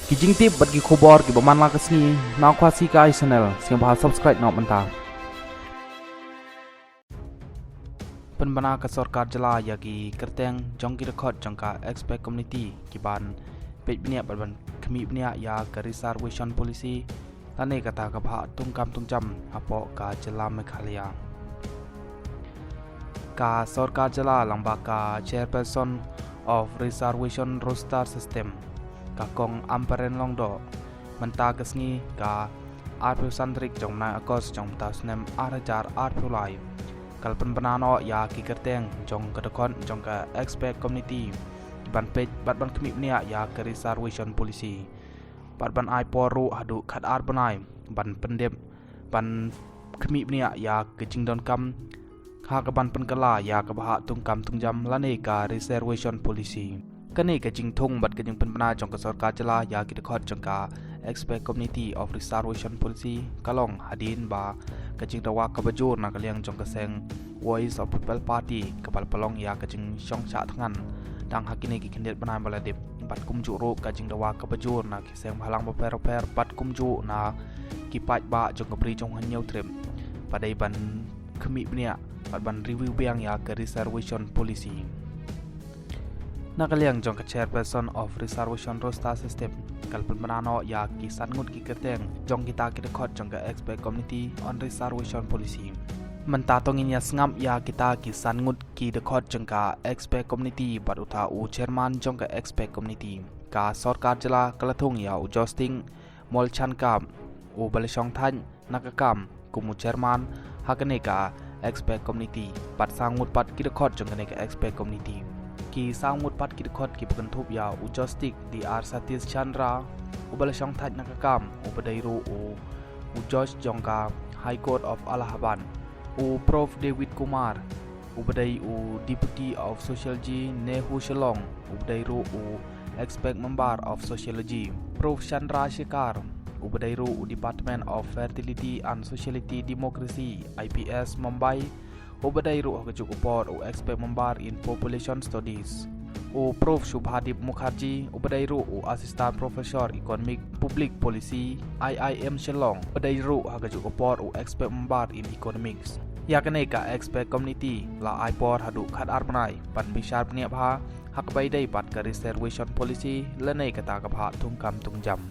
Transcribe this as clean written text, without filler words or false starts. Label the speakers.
Speaker 1: kijing tip bat ki khobor ki baman la kasni na khwasi ka channel siang bha subscribe na manta penbana ka sarkar jala ya ki kerteng jong ki record jong ka expect community ki ban pej bnia ban khmi bnia ya ka reservation policy tane kata ka bha tungkam tungjam apo ka jala meghalaya ka sarkar jala lamba ka chairperson of reservation roster system kakong amperen longdo menta kesngi ka arpu santrik jong na akos jong ta snem arajar arpu lai kalpan banano ya ki kerteng jong kedekon jong ka expect community ban pej ban khmi nia ya ka reservation policy ban ai poru hadu khat ar banai ban pendep ban khmi nia ya ke jingdon kam kha ka ban penkala ya ka bha tungkam tungjam lane ka reservation policy kane ka jing thong bat ka jing penpana jong ka sarkar jala ya ki dekhot jong ka expect community of reservation policy kalong hadin ba ka jing dawa ka bajur na kaliang jong ka seng voice of people party kapal palong ya ka jing shong cha thangan dang hakine ki khendet banai baladip bat kumju ro ka jing dawa ka bajur na ki seng halang ba per bat kumju na ki paj ba jong ka pri jong hanyau trem padai ban khmi bnia ban review biang ya ka reservation policy nakaliang jong ka chairperson of reservation roster system kalpan banano ya ki sangut ki keteng jong kita ki dekhot jong ka expert community on reservation policy menta tongin ya sngam ya kita ki sangut ki dekhot jong ka expert community bat utha u chairman jong ka expert community ka sarkar jala kalathung ya u josting molchan kam u balishong than nakakam kumu chairman hakane ka expert community pat sangut pat ki dekhot jong ka expert community ki sangut pat ki dekhot ki pentup ya u jostik di ar satis chandra u balashong than nakakam u badairu u judge jong ka high court of allahabad u prof david kumar u badai u deputy of sociology nehu shalong u badairu u expert member of sociology prof chandra shekar u badairu u department of fertility and sociality democracy ips mumbai u badairu hakajuk upor u expert member in population studies u prof shubhadip mukherjee u badairu u assistant professor economic public policy iim shillong badairu hakajuk upor u expert member in economics yakane ka expert community la ipor hadu khat arbanai pan bishar bnia bha hak bai dai pat ka reservation policy lanai kata ka bha tungkam tungjam